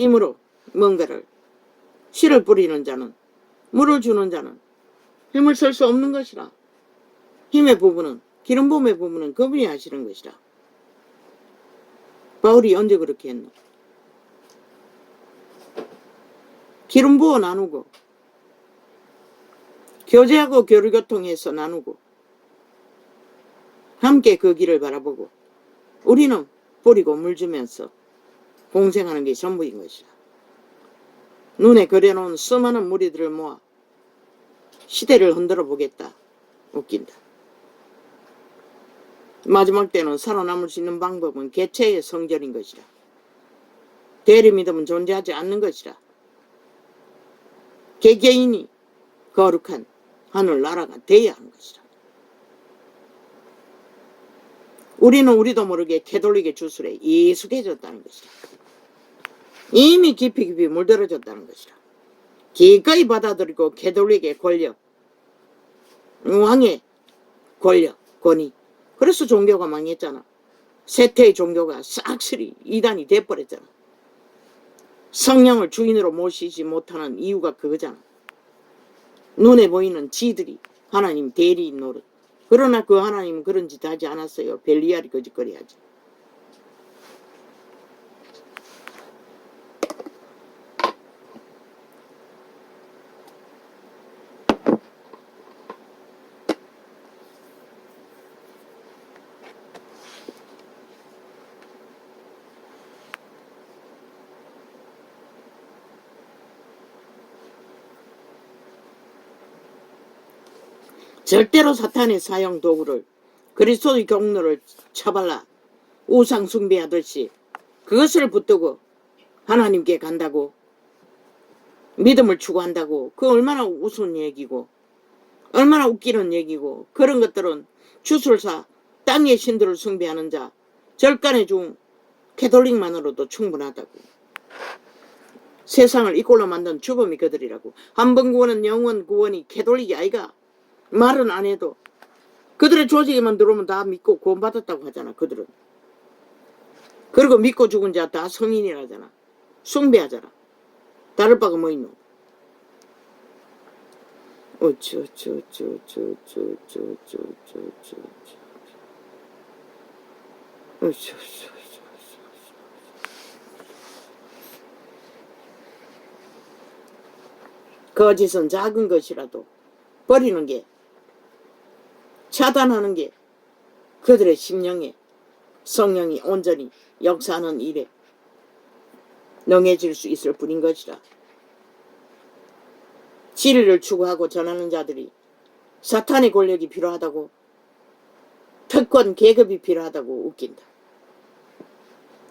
힘으로 뭔가를 씨를 뿌리는 자는, 물을 주는 자는 힘을 쓸 수 없는 것이라. 힘의 부분은, 기름 부음의 부분은 그분이 하시는 것이라. 바울이 언제 그렇게 했노? 기름 부어 나누고 교제하고 교류교통해서 나누고 함께 그 길을 바라보고 우리는 뿌리고 물 주면서 공생하는 게 전부인 것이라. 눈에 그려놓은 수많은 무리들을 모아 시대를 흔들어 보겠다. 웃긴다. 마지막 때는 살아남을 수 있는 방법은 개체의 성전인 것이라. 대리 믿음은 존재하지 않는 것이라. 개개인이 거룩한 하늘나라가 되어야 하는 것이라. 우리는 우리도 모르게 캐톨릭의 주술에 예숙해졌다는 것이라. 이미 깊이 깊이 물들어졌다는 것이라. 기꺼이 받아들이고 캐톨릭의 권력, 왕의 권력, 권위. 그래서 종교가 망했잖아. 세태의 종교가 싹쓸이 이단이 돼버렸잖아. 성령을 주인으로 모시지 못하는 이유가 그거잖아. 눈에 보이는 지들이 하나님 대리인 노릇. 그러나 그 하나님은 그런 짓 하지 않았어요. 벨리알이 거짓거리 하지. 절대로 사탄의 사형 도구를 그리스도의 경로를 처발라 우상 숭배하듯이 그것을 붙들고 하나님께 간다고 믿음을 추구한다고 그 얼마나 우스운 얘기고 얼마나 웃기는 얘기고 그런 것들은 주술사 땅의 신들을 숭배하는 자 절간의 중 캐톨릭만으로도 충분하다고. 세상을 이꼴로 만든 주범이 그들이라고. 한 번 구원은 영원 구원이 캐톨릭이 아이가. 말은 안 해도 그들의 조직에만 들어오면 다 믿고 구원받았다고 하잖아. 그들은. 그리고 믿고 죽은 자 다 성인이라잖아. 숭배하잖아. 다를 바가 뭐 있노? 거짓은 작은 것이라도 버리는 게 차단하는 게 그들의 심령에 성령이 온전히 역사하는 일에 능해질 수 있을 뿐인 것이라. 진리를 추구하고 전하는 자들이 사탄의 권력이 필요하다고 특권 계급이 필요하다고 웃긴다.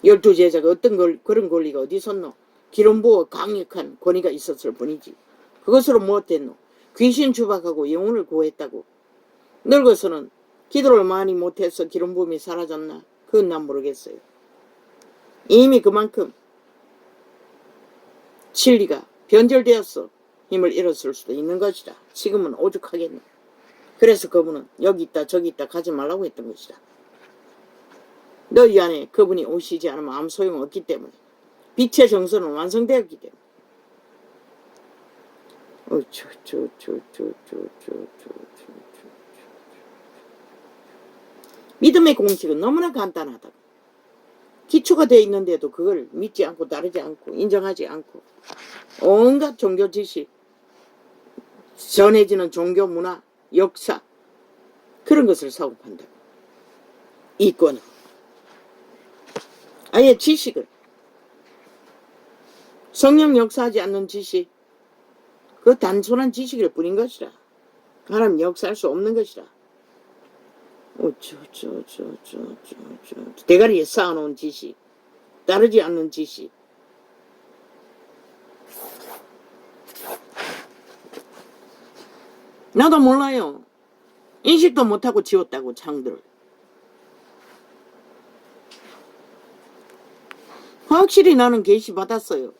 12제자가 어떤 그런 권리가 어디 있었노? 기름 부어 강력한 권위가 있었을 뿐이지. 그것으로 무엇했노? 귀신 추박하고 영혼을 구했다고. 늙어서는 기도를 많이 못해서 기름 부음이 사라졌나? 그건 난 모르겠어요. 이미 그만큼 진리가 변절되었어. 힘을 잃었을 수도 있는 것이다. 지금은 오죽하겠네. 그래서 그분은 여기 있다 저기 있다 가지 말라고 했던 것이다. 너희 안에 그분이 오시지 않으면 아무 소용없기 때문에 빛의 정서는 완성되었기 때문에. 믿음의 공식은 너무나 간단하다고. 기초가 되어 있는데도 그걸 믿지 않고 따르지 않고 인정하지 않고 온갖 종교 지식, 전해지는 종교 문화, 역사 그런 것을 사고 판다고. 이권으로. 아예 지식을 성령 역사하지 않는 지식 그 단순한 지식일 뿐인 것이라. 하나님 역사할 수 없는 것이라. 대가리에 쌓아놓은 지식, 따르지 않는 지식. 나도 몰라요. 인식도 못하고 지웠다고 창들을. 확실히 나는 계시 받았어요.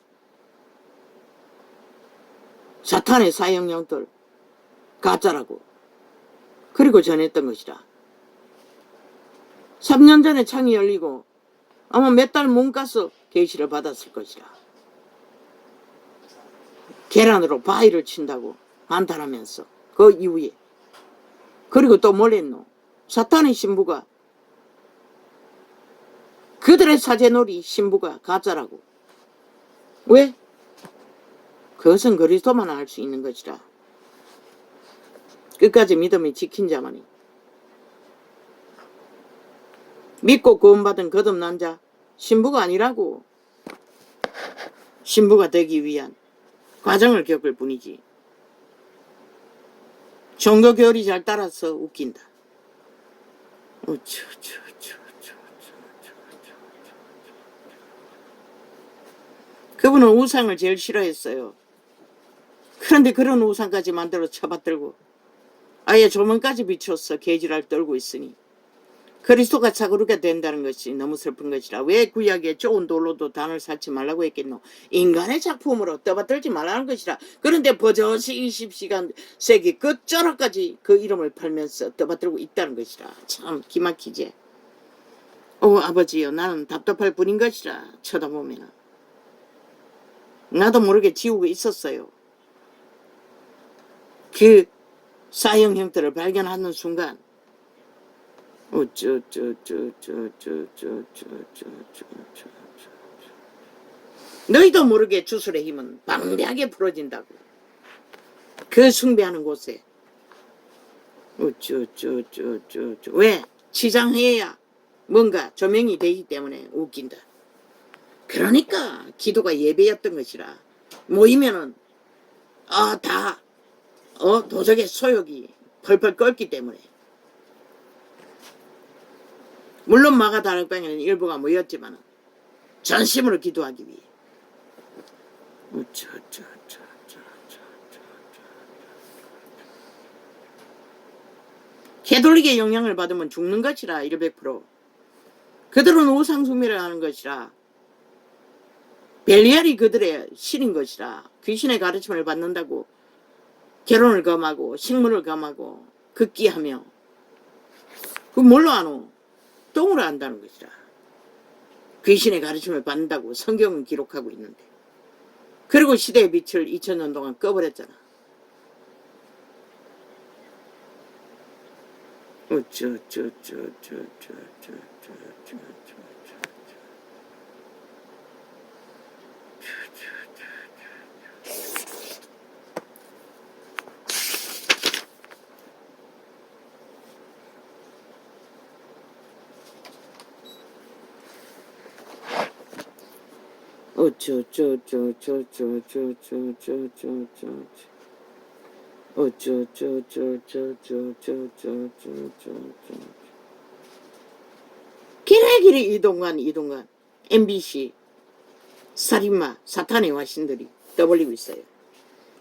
사탄의 사형령들 가짜라고. 그리고 전했던 것이라. 3년 전에 창이 열리고 아마 몇 달 못 가서 계시를 받았을 것이라. 계란으로 바위를 친다고 한탄하면서 그 이후에. 그리고 또 뭘 했노? 사탄의 신부가 그들의 사제놀이 신부가 가짜라고. 왜? 그것은 그리스도만 알 수 있는 것이라. 끝까지 믿음이 지킨 자만이. 믿고 구원받은 거듭난 자 신부가 아니라고. 신부가 되기 위한 과정을 겪을 뿐이지. 종교 교리 잘 따라서 웃긴다. 그분은 우상을 제일 싫어했어요. 그런데 그런 우상까지 만들어 쳐받들고 아예 조명까지 비춰서 개지랄 떨고 있으니 그리스도가 자그르게 된다는 것이 너무 슬픈 것이라. 왜 구약에 좋은 돌로도 단을 쌓지 말라고 했겠노? 인간의 작품으로 떠받들지 말라는 것이라. 그런데 버젓이 20시간 세기 끝자락까지 그 이름을 팔면서 떠받들고 있다는 것이라. 참 기막히지. 아버지요, 나는 답답할 뿐인 것이라. 쳐다보면 나도 모르게 지우고 있었어요. 그 사형 형태를 발견하는 순간 너희도 모르게 주술의 힘은 방대하게 풀어진다고. 그 숭배하는 곳에 왜? 치장해야 뭔가 조명이 되기 때문에 웃긴다. 그러니까 기도가 예배였던 것이라. 모이면은 도적의 소욕이 펄펄 끓기 때문에. 물론 마가다락방에는 일부가 모였지만 전심으로 기도하기 위해. 캐톨릭의 영향을 받으면 죽는 것이라. 100%. 그들은 우상숭배를 하는 것이라. 벨리알이 그들의 신인 것이라. 귀신의 가르침을 받는다고 결혼을 금하고 식물을 금하고 극기하며 그 뭘로 아노? 똥으로 안다는 것이라. 귀신의 가르침을 받는다고 성경은 기록하고 있는데. 그리고 시대의 빛을 2000년 동안 꺼버렸잖아. 길이 이동간 MBC 살인마 사탄의 화신들이 떠벌리고 있어요.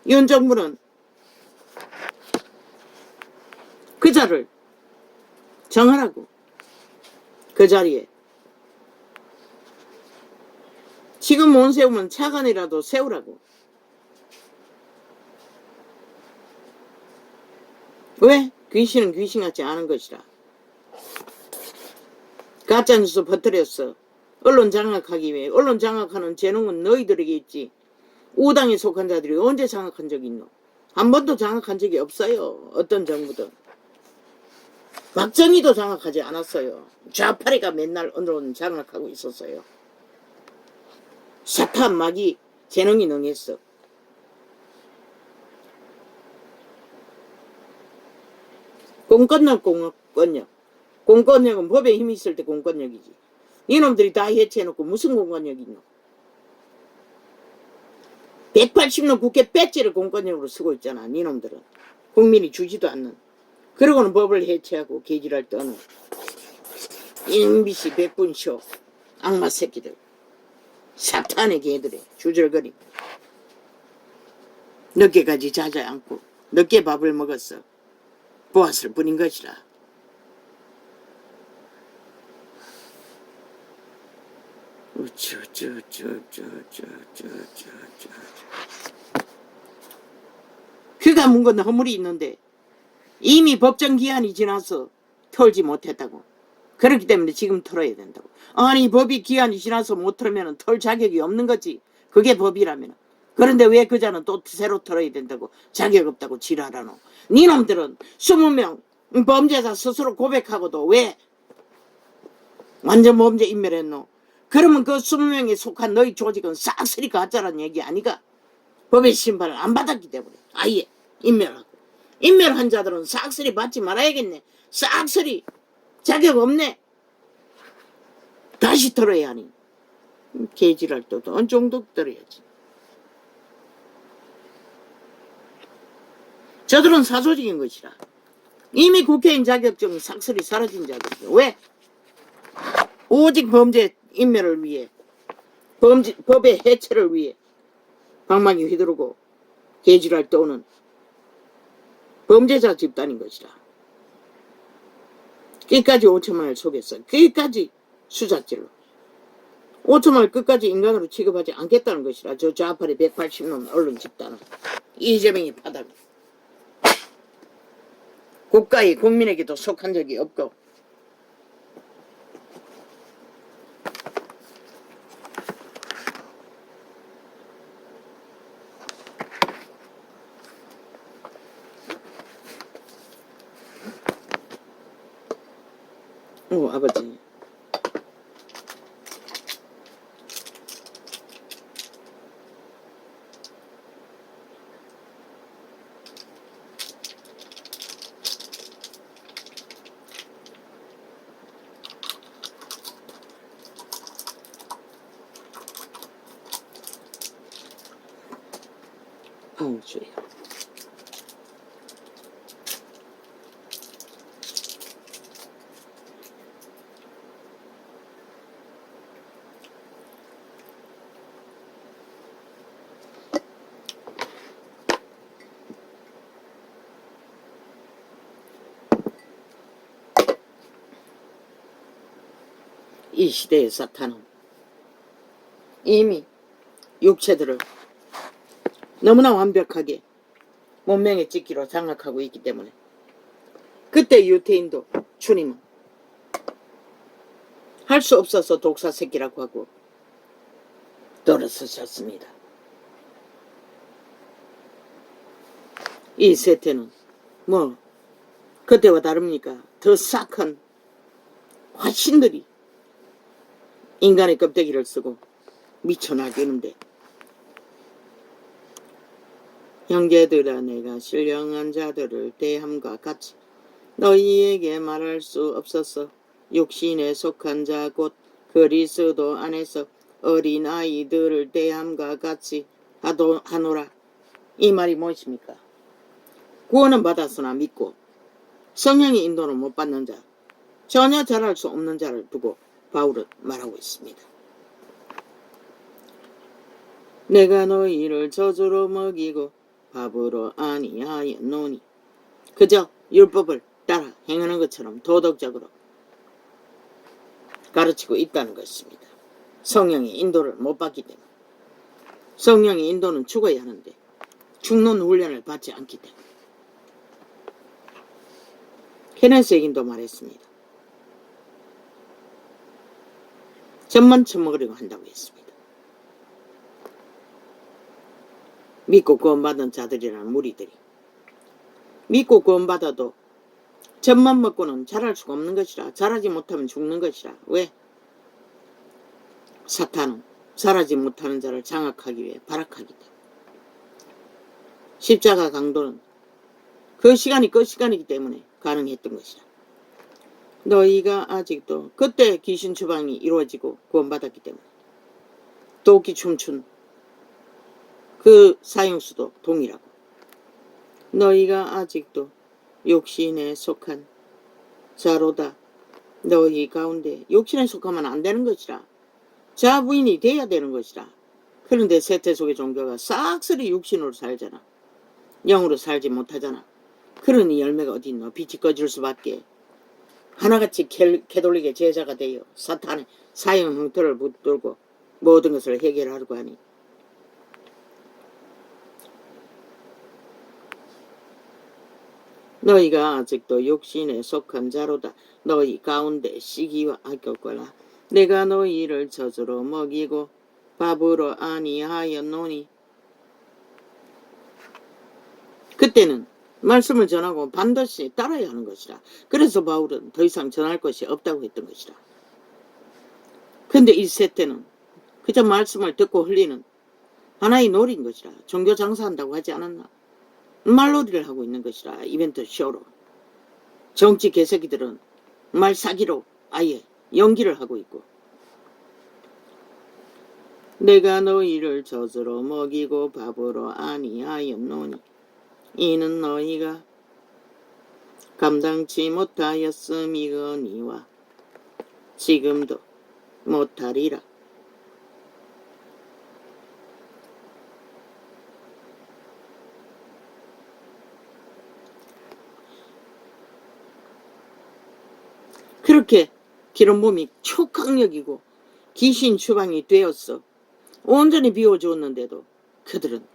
윤 정부는 그 자를 정하라고. 그 자리에 지금 못 세우면 차관이라도 세우라고. 왜? 귀신은 귀신같지 않은 것이라. 가짜뉴스 퍼뜨렸어. 언론 장악하기 위해. 언론 장악하는 재능은 너희들에게 있지. 우당에 속한 자들이 언제 장악한 적이 있노? 한 번도 장악한 적이 없어요. 어떤 정부든. 박정희도 장악하지 않았어요. 좌파리가 맨날 언론 장악하고 있었어요. 사탄 마귀 재능이 능했어. 공권력. 공권력은 법에 힘이 있을 때 공권력이지. 이놈들이 다 해체해놓고 무슨 공권력이 있노? 180년 국회 배지를 공권력으로 쓰고 있잖아. 니놈들은. 국민이 주지도 않는. 그러고는 법을 해체하고 개지랄 떠는 MBC 백분쇼 악마 새끼들. 사탄의 개들이 주절거리. 늦게까지 자지 않고 늦게 밥을 먹었어. 보았을 뿐인 것이라. 그가 문 허물이 있는데 이미 법정 기한이 지나서 털지 못했다고. 그렇기 때문에 지금 털어야 된다고. 아니 법이 기한이 지나서 못 털면 털 자격이 없는 거지. 그게 법이라면. 그런데 왜 그자는 또 새로 털어야 된다고 자격 없다고 지랄하노. 니놈들은 20명 범죄자 스스로 고백하고도 왜 완전 범죄 인멸했노. 그러면 그 20명에 속한 너희 조직은 싹쓸이 가짜라는 얘기 아니가. 법의 심판을 안 받았기 때문에 아예 인멸하고, 인멸한 자들은 싹쓸이 받지 말아야겠네. 싹쓸이 자격 없네. 다시 털어야 하니. 개지랄 또 어느 정도 들어야지. 저들은 사조직인 것이라. 이미 국회의원 자격증이 싹쓸이 사라진 자들이죠. 왜? 오직 범죄 인멸을 위해, 법의 해체를 위해 방망이 휘두르고 개지랄 떠오는 범죄자 집단인 것이라. 끝까지 5천만을 속였어. 끝까지 수작질로. 5천만을 끝까지 인간으로 취급하지 않겠다는 것이라. 저 좌파리 180놈 언론 집단은. 이재명이 파다가 국가의 국민에게도 속한 적이 없고, 아버지. 주여. 이 시대의 사탄은 이미 육체들을 너무나 완벽하게 문명의 찍기로 장악하고 있기 때문에, 그때 유태인도 주님은 할 수 없어서 독사 새끼라고 하고 돌아서셨습니다. 이 세태는 뭐 그때와 다릅니까? 더 싹한 화신들이 인간의 껍데기를 쓰고 미쳐나기는데, 형제들아 내가 신령한 자들을 대함과 같이 너희에게 말할 수 없었어. 육신에 속한 자 곧 그리스도 안에서 어린아이들을 대함과 같이 하노라. 이 말이 무엇입니까? 구원은 받았으나 믿고 성령의 인도는 못 받는 자, 전혀 잘할 수 없는 자를 두고 바울은 말하고 있습니다. 내가 너희를 저주로 먹이고 밥으로 아니하였노니. 그저 율법을 따라 행하는 것처럼 도덕적으로 가르치고 있다는 것입니다. 성령의 인도를 못 받기 때문에. 성령의 인도는 죽어야 하는데 죽는 훈련을 받지 않기 때문에. 케네스 얘긴도 말했습니다. 젖만 처먹으려고 한다고 했습니다. 믿고 구원받은 자들이라는 무리들이 믿고 구원받아도 젖만 먹고는 자랄 수가 없는 것이라. 자라지 못하면 죽는 것이라. 왜? 사탄은 자라지 못하는 자를 장악하기 위해 발악하기 때문에. 십자가 강도는 그 시간이 그 시간이기 때문에 가능했던 것이라. 너희가 아직도 그때 귀신 추방이 이루어지고 구원받았기 때문에 도끼 춤춘 그 사형수도 동일하고, 너희가 아직도 육신에 속한 자로다. 너희 가운데 육신에 속하면 안 되는 것이라. 자부인이 돼야 되는 것이라. 그런데 세태 속의 종교가 싹쓸이 육신으로 살잖아. 영으로 살지 못하잖아. 그러니 열매가 어디 있노? 빛이 꺼질 수밖에. 하나같이 캐톨릭의 제자가 되어 사탄의 사형 형태를 붙들고 모든 것을 해결하려고 하니, 너희가 아직도 육신에 속한 자로다. 너희 가운데 시기와 아꼈거라. 내가 너희를 젖으로 먹이고 밥으로 아니하였노니. 그때는 말씀을 전하고 반드시 따라야 하는 것이라. 그래서 바울은 더 이상 전할 것이 없다고 했던 것이라. 근데 1세 때는 그저 말씀을 듣고 흘리는 하나의 놀이인 것이라. 종교 장사한다고 하지 않았나? 말놀이를 하고 있는 것이라. 이벤트 쇼로. 정치 개새끼들은 말 사기로 아예 연기를 하고 있고, 내가 너희를 젖으로 먹이고 밥으로 아니하였노니 이는 너희가 감당치 못하였음이거니와 지금도 못하리라. 그렇게 기름 부음이 초강력이고 귀신 추방이 되었어. 온전히 비워주었는데도 그들은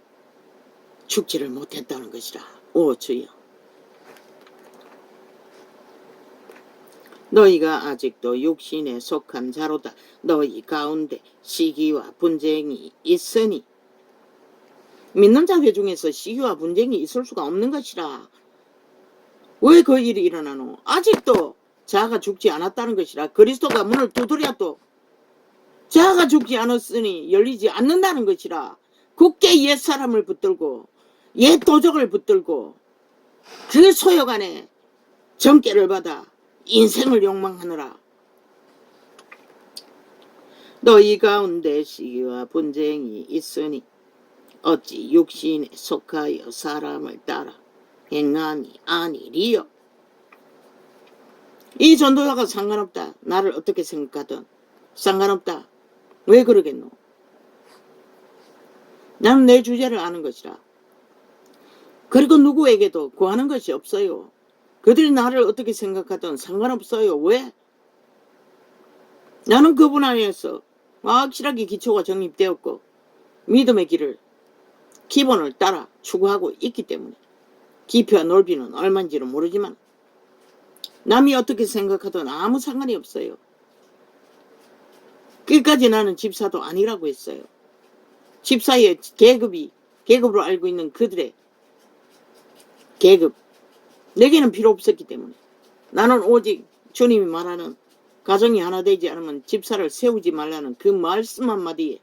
죽지를 못했다는 것이라. 오 주여, 너희가 아직도 육신에 속한 자로다. 너희 가운데 시기와 분쟁이 있으니. 믿는 자회 중에서 시기와 분쟁이 있을 수가 없는 것이라. 왜 그 일이 일어나노? 아직도 자아가 죽지 않았다는 것이라. 그리스도가 문을 두드려도 자아가 죽지 않았으니 열리지 않는다는 것이라. 굳게 옛사람을 붙들고 옛 도적을 붙들고 그 소욕 안에 정죄를 받아 인생을 욕망하느라. 너희 가운데 시기와 분쟁이 있으니 어찌 육신에 속하여 사람을 따라 행함이 아니리요. 이 전도자가 상관없다. 나를 어떻게 생각하든 상관없다. 왜 그러겠노? 나는 내 주제를 아는 것이라. 그리고 누구에게도 구하는 것이 없어요. 그들이 나를 어떻게 생각하든 상관없어요. 왜? 나는 그분 안에서 확실하게 기초가 정립되었고 믿음의 길을 기본을 따라 추구하고 있기 때문에. 깊이와 넓이는 얼마인지는 모르지만 남이 어떻게 생각하든 아무 상관이 없어요. 끝까지 나는 집사도 아니라고 했어요. 집사의 계급으로 알고 있는 그들의 계급, 내게는 필요 없었기 때문에 나는 오직 주님이 말하는 가정이 하나 되지 않으면 집사를 세우지 말라는 그 말씀 한마디에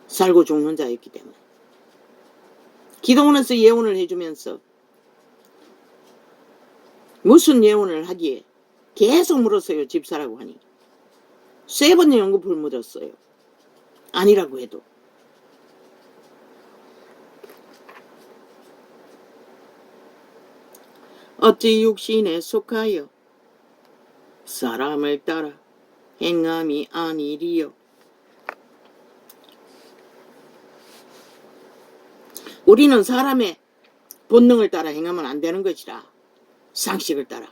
살고 죽는 자였기 때문에. 기도원에서 예언을 해주면서 무슨 예언을 하기에 계속 물었어요. 집사라고 하니 3번 연급을 물었어요. 아니라고 해도. 어찌 육신에 속하여 사람을 따라 행함이 아니리요. 우리는 사람의 본능을 따라 행하면 안 되는 것이라. 상식을 따라.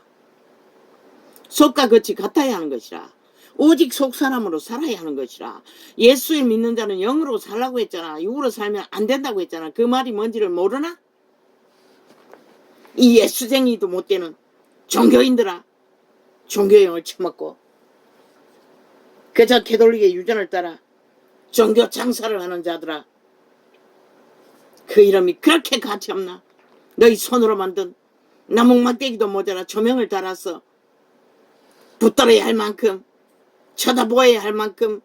속과 겉이 같아야 하는 것이라. 오직 속사람으로 살아야 하는 것이라. 예수를 믿는 자는 영으로 살라고 했잖아. 육으로 살면 안 된다고 했잖아. 그 말이 뭔지를 모르나? 이 예수쟁이도 못되는 종교인들아. 종교형을 처먹고 그저 개돌리게 유전을 따라 종교 장사를 하는 자들아. 그 이름이 그렇게 가치없나? 너희 손으로 만든 나뭇막대기도 모자라 조명을 달아서 붙들어야 할 만큼 쳐다보아야 할 만큼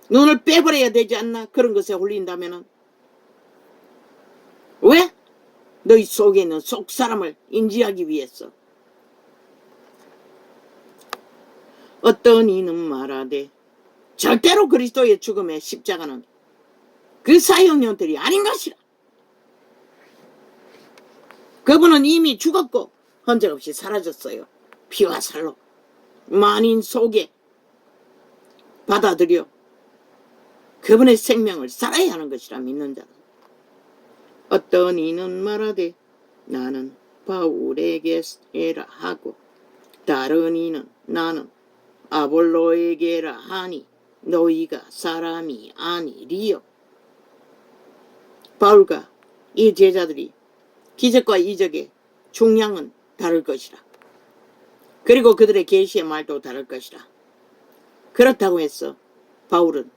눈을 빼버려야 되지 않나? 그런 것에 홀린다면은. 왜? 너희 속에 있는 속사람을 인지하기 위해서. 어떤 이는 말하되 절대로 그리스도의 죽음의 십자가는 그 사형령들이 아닌 것이라. 그분은 이미 죽었고 흔적 없이 사라졌어요. 피와 살로 만인 속에 받아들여 그분의 생명을 살아야 하는 것이라 믿는 자는. 어떤 이는 말하되 나는 바울에게라 하고 다른 이는 나는 아볼로에게라 하니 너희가 사람이 아니리요. 바울과 이 제자들이 기적과 이적의 중량은 다를 것이라. 그리고 그들의 계시의 말도 다를 것이라. 그렇다고 해서 바울은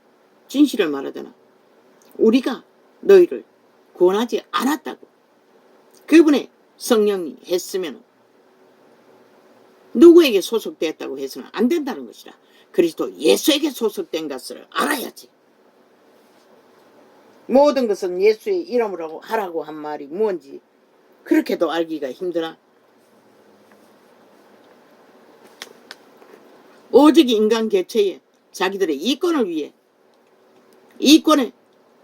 진실을 말하잖아. 우리가 너희를 구원하지 않았다고. 그분의 성령이 했으면 누구에게 소속되었다고 해서는 안 된다는 것이라. 그리스도 예수에게 소속된 것을 알아야지. 모든 것은 예수의 이름으로 하라고 한 말이 뭔지 그렇게도 알기가 힘드나? 오직 인간 개체에 자기들의 이권을 위해 이권에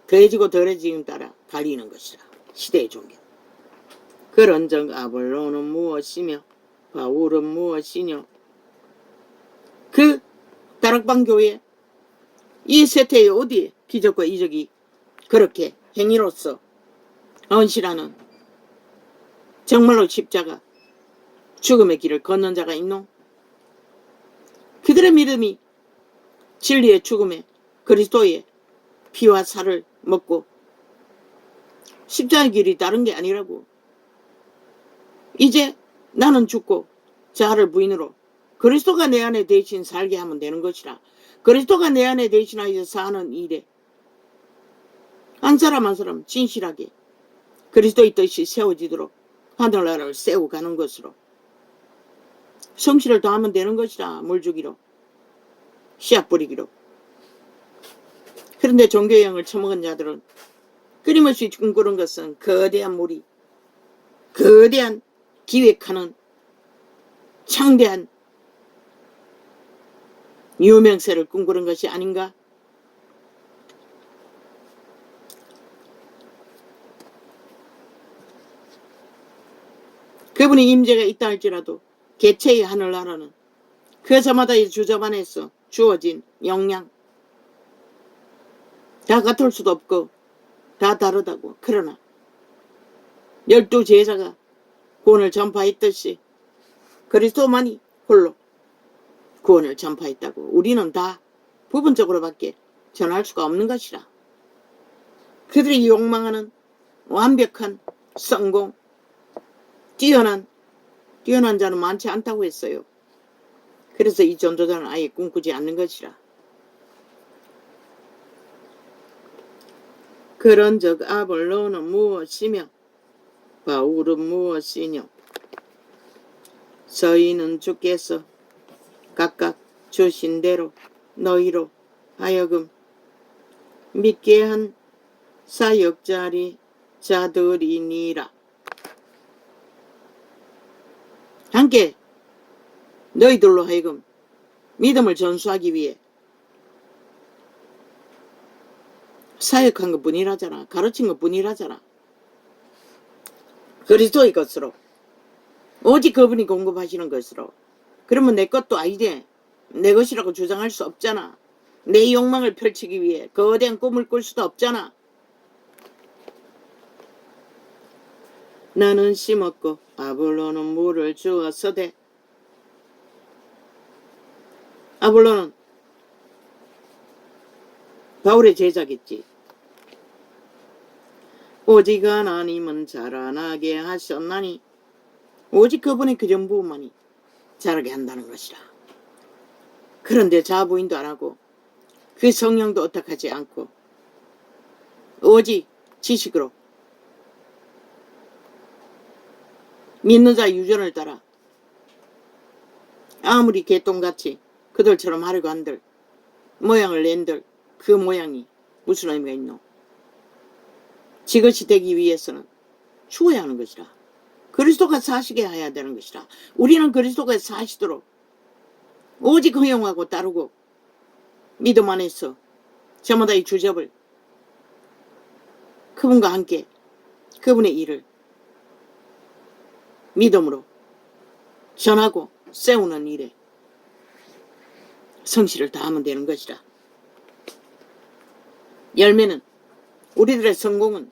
더해지고 덜해짐에 따라 갈리는 것이라. 시대의 종교. 그런즉 아볼로는 무엇이며 바울은 무엇이뇨? 그 다락방 교회 이 세태에 어디에 기적과 이적이 그렇게 행위로서 헌신하는 정말로 십자가 죽음의 길을 걷는 자가 있노? 그들의 믿음이 진리의 죽음에 그리스도의 피와 살을 먹고 십자가의 길이 다른 게 아니라고. 이제 나는 죽고 자아를 부인으로 그리스도가 내 안에 대신 살게 하면 되는 것이라. 그리스도가 내 안에 대신하여 사는 일에 한 사람 한 사람 진실하게 그리스도의 뜻이 세워지도록 하늘나라를 세워가는 것으로 성실을 다하면 되는 것이라. 물주기로 씨앗 뿌리기로. 그런데 종교형을 처먹은 자들은 끊임없이 꿈꾸는 것은 거대한 무리, 거대한 기획하는 창대한 유명세를 꿈꾸는 것이 아닌가? 그분의 임재가 있다 할지라도 개체의 하늘나라는 그 저마다의 주접 안에서 주어진 영향 다 같을 수도 없고 다 다르다고. 그러나 12 제자가 구원을 전파했듯이 그리스도만이 홀로 구원을 전파했다고. 우리는 다 부분적으로밖에 전할 수가 없는 것이라. 그들이 욕망하는 완벽한 성공, 뛰어난 자는 많지 않다고 했어요. 그래서 이 전도자는 아예 꿈꾸지 않는 것이라. 그런즉 아볼로는 무엇이며 바울은 무엇이뇨? 저희는 주께서 각각 주신 대로 너희로 하여금 믿게 한 사역자리 자들이니라. 함께 너희들로 하여금 믿음을 전수하기 위해 사역한 것 뿐이라잖아. 가르친 것 뿐이라잖아. 그리스도의 것으로 오직 그분이 공급하시는 것으로. 그러면 내 것도 아니지. 내 것이라고 주장할 수 없잖아. 내 욕망을 펼치기 위해 거대한 꿈을 꿀 수도 없잖아. 나는 심었고 아볼로는 물을 주었으되. 아볼로는 바울의 제자겠지. 오직 하나님은 자라나게 하셨나니 오직 그분의 그전 부분만이 자라게 한다는 것이라. 그런데 자부인도 안 하고 그 성령도 어떡하지 않고 오직 지식으로 믿는 자 유전을 따라 아무리 개똥같이 그들처럼 하려고 한들 모양을 낸들 그 모양이 무슨 의미가 있노? 지것이 되기 위해서는 죽어야 하는 것이라. 그리스도가 사시게 해야 되는 것이라. 우리는 그리스도가 사시도록 오직 허용하고 따르고 믿음 안에서 저마다의 주접을 그분과 함께 그분의 일을 믿음으로 전하고 세우는 일에 성실을 다하면 되는 것이라. 열매는 우리들의 성공은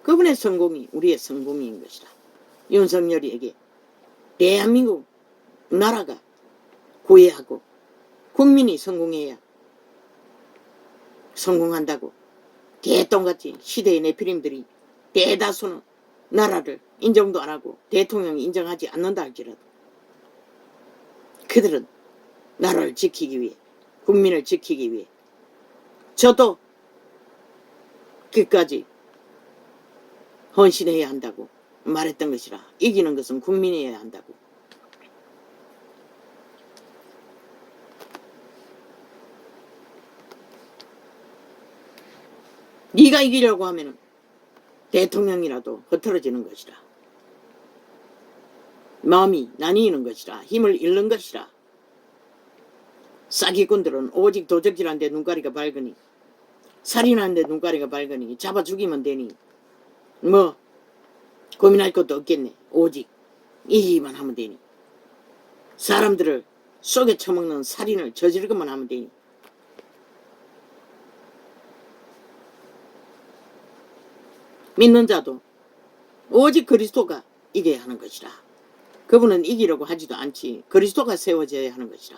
그분의 성공이 우리의 성공인 것이라. 윤석열이에게 대한민국 나라가 구애하고 국민이 성공해야 성공한다고. 개똥같이 시대의 네피림들이 대다수는 나라를 인정도 안 하고 대통령이 인정하지 않는다 할지라도 그들은 나라를 지키기 위해 국민을 지키기 위해 저도 끝까지 헌신해야 한다고 말했던 것이라. 이기는 것은 국민이어야 한다고. 네가 이기려고 하면 대통령이라도 흐트러지는 것이라. 마음이 나뉘는 것이라. 힘을 잃는 것이라. 사기꾼들은 오직 도적질하는데 눈가리가 밝으니, 살인하는데 눈가리가 밝으니, 잡아 죽이면 되니 뭐 고민할 것도 없겠네. 오직 이기기만 하면 되니, 사람들을 속에 처먹는 살인을 저지르기만 하면 되니. 믿는 자도 오직 그리스도가 이겨야 하는 것이라. 그분은 이기려고 하지도 않지. 그리스도가 세워져야 하는 것이라.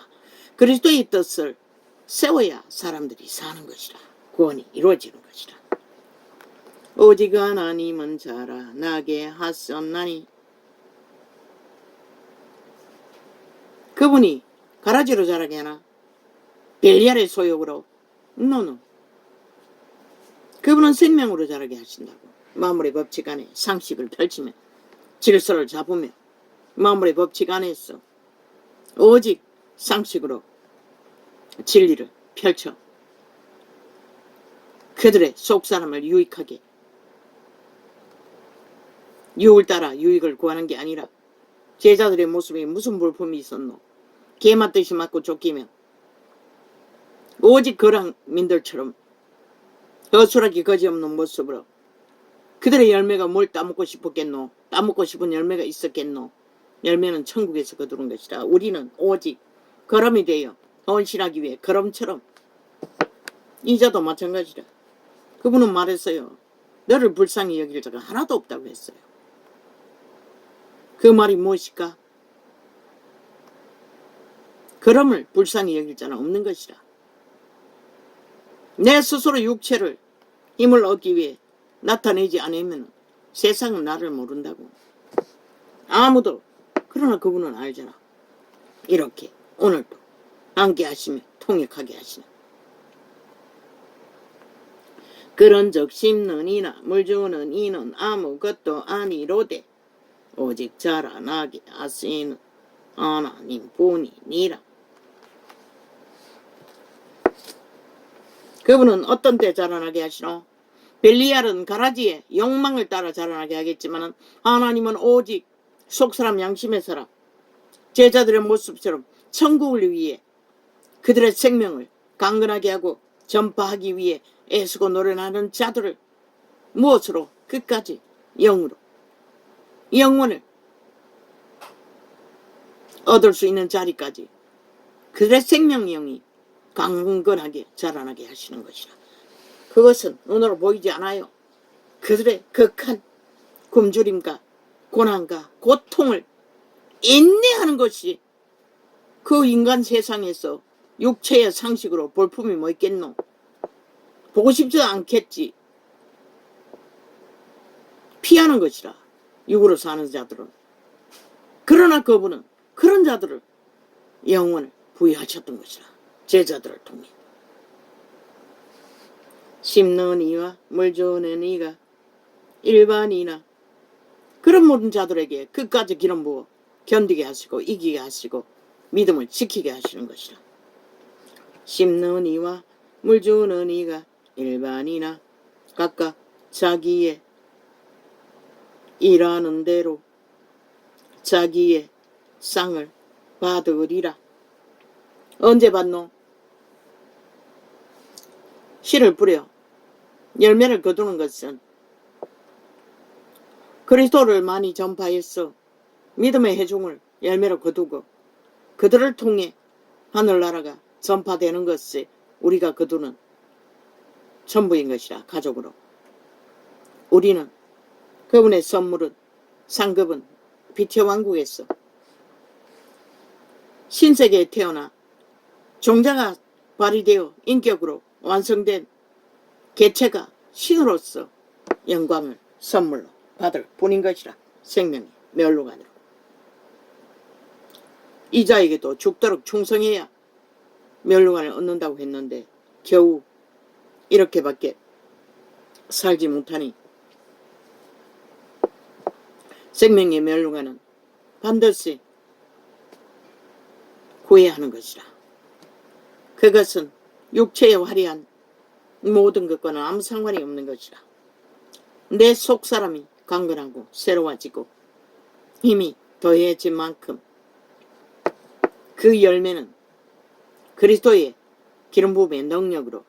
그리스도의 뜻을 세워야 사람들이 사는 것이라. 구원이 이루어지는 것이라. 오직 하나님은 자라나게 하셨나니. 그분이 가라지로 자라게 하나? 벨리알의 소욕으로? 노노. 그분은 생명으로 자라게 하신다고. 마물의 법칙 안에 상식을 펼치며 질서를 잡으며 마물의 법칙 안에서 오직 상식으로 진리를 펼쳐 그들의 속사람을 유익하게, 유을 따라 유익을 구하는 게 아니라 제자들의 모습에 무슨 볼품이 있었노? 개 맞듯이 맞고 쫓기며 오직 거랑민들처럼 허술하게 거지없는 모습으로 그들의 열매가 뭘 따먹고 싶었겠노? 따먹고 싶은 열매가 있었겠노? 열매는 천국에서 거두는 것이라. 우리는 오직 거름이 되어 헌신하기 위해 거름처럼, 이자도 마찬가지라. 그분은 말했어요. 너를 불쌍히 여길 자가 하나도 없다고 했어요. 그 말이 무엇일까? 거름을 불쌍히 여길 자는 없는 것이라. 내 스스로 육체를 힘을 얻기 위해 나타내지 않으면 세상은 나를 모른다고. 아무도. 그러나 그분은 알잖아. 이렇게 오늘도 함께 하시며 통역하게 하시네. 그런즉 심는 이나 물 주는 이는 아무것도 아니로되 오직 자라나게 하시는 하나님 뿐이니라. 그분은 어떤 때 자라나게 하시노? 벨리알은 가라지의 욕망을 따라 자라나게 하겠지만 하나님은 오직 속사람 양심의 사람, 제자들의 모습처럼 천국을 위해 그들의 생명을 강건하게 하고 전파하기 위해 애쓰고 노력하는 자들을 무엇으로? 끝까지 영으로, 영원을 얻을 수 있는 자리까지 그들의 생명력이 강건하게 자라나게 하시는 것이라. 그것은 눈으로 보이지 않아요. 그들의 극한 굶주림과 고난과 고통을 인내하는 것이 그 인간 세상에서 육체의 상식으로 볼품이 뭐 있겠노? 보고 싶지도 않겠지. 피하는 것이라. 육으로 사는 자들은. 그러나 그분은 그런 자들을 영원을 부여하셨던 것이라. 제자들을 통해. 심는 이와 물 주는 이가 일반이나 그런 모든 자들에게 끝까지 기름 부어 견디게 하시고 이기게 하시고 믿음을 지키게 하시는 것이라. 심는 이와 물 주는 이가 일반이나 각각 자기의 일하는 대로 자기의 쌍을 받으리라. 언제 받노? 씨를 뿌려 열매를 거두는 것은 그리스도를 많이 전파해서 믿음의 회중을 열매로 거두고 그들을 통해 하늘나라가 전파되는 것이 우리가 거두는 전부인 것이라. 가족으로 우리는 그분의 선물은 상급은 빛의 왕국에서 신세계에 태어나 종자가 발휘되어 인격으로 완성된 개체가 신으로서 영광을 선물로 받을 뿐인 것이라. 생명의 멸류관으로 이자에게도 죽도록 충성해야 멸류관을 얻는다고 했는데 겨우 이렇게밖에 살지 못하니 생명의 멸류관은 반드시 구해야 하는 것이라. 그것은 육체의 화려한 모든 것과는 아무 상관이 없는 것이라. 내 속사람이 강건하고 새로워지고 힘이 더해진 만큼 그 열매는 그리스도의 기름 부음의 능력으로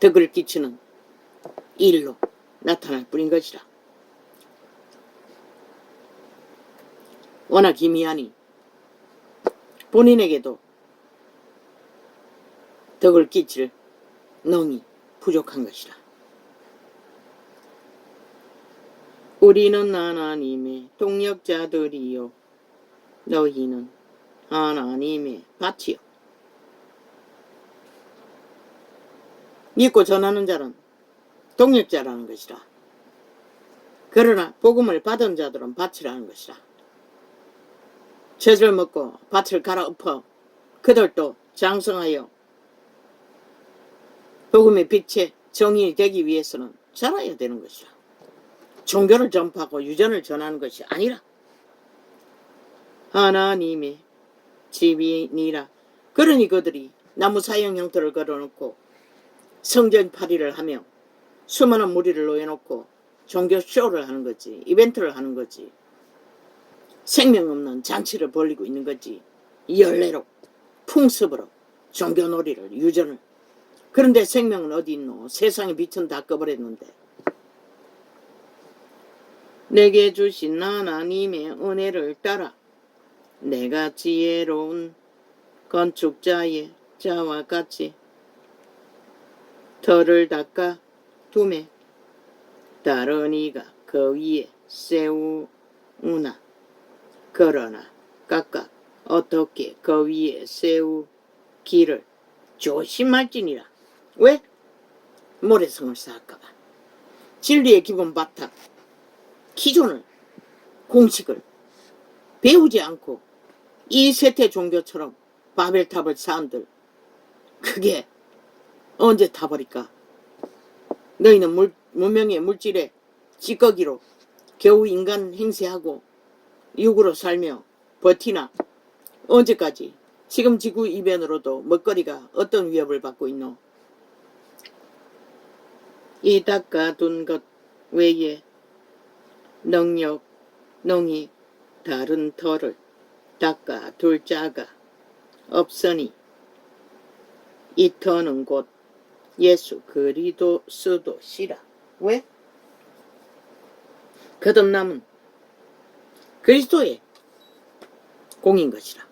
덕을 끼치는 일로 나타날 뿐인 것이라. 워낙 기미하니 본인에게도 덕을 끼칠 능이 부족한 것이라. 우리는 하나님의 동역자들이요 너희는 하나님의 밭이요. 믿고 전하는 자는 동역자라는 것이라. 그러나 복음을 받은 자들은 밭이라는 것이라. 젖을 먹고 밭을 갈아엎어 그들도 장성하여 복음의 빛에 정의이 되기 위해서는 자라야 되는 것이라. 종교를 전파하고 유전을 전하는 것이 아니라 하나님의 집이니라. 그러니 그들이 나무 사형 형태를 걸어놓고 성전 파리를 하며 수많은 무리를 놓여놓고 종교 쇼를 하는 거지. 이벤트를 하는 거지. 생명 없는 잔치를 벌이고 있는 거지. 열례로 풍습으로 종교놀이를 유전을. 그런데 생명은 어디 있노? 세상의 빛은 다 꺼버렸는데. 내게 주신 하나님의 은혜를 따라 내가 지혜로운 건축자의 자와 같이 털을 닦아 두매 다른 이가 그 위에 세우나 그러나 각각 어떻게 그 위에 세우기를 조심할지니라. 왜? 모래성을 쌓을까봐. 진리의 기본 바탕 기존을 공식을 배우지 않고 이 세태 종교처럼 바벨탑을 쌓은들 그게 언제 타버릴까? 너희는 문명의 물질의 찌꺼기로 겨우 인간 행세하고 육으로 살며 버티나? 언제까지? 지금 지구 이변으로도 먹거리가 어떤 위협을 받고 있노? 이 닦아둔 것 외에 능히 다른 털을 닦아둘 자가 없으니 이 터는 곧 예수 그리스도시라. 왜? 거듭남은 그리스도의 공인 것이라.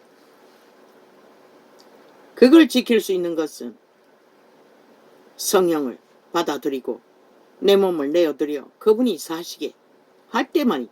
그걸 지킬 수 있는 것은 성령을 받아들이고 내 몸을 내어드려 그분이 사시게 할 때만이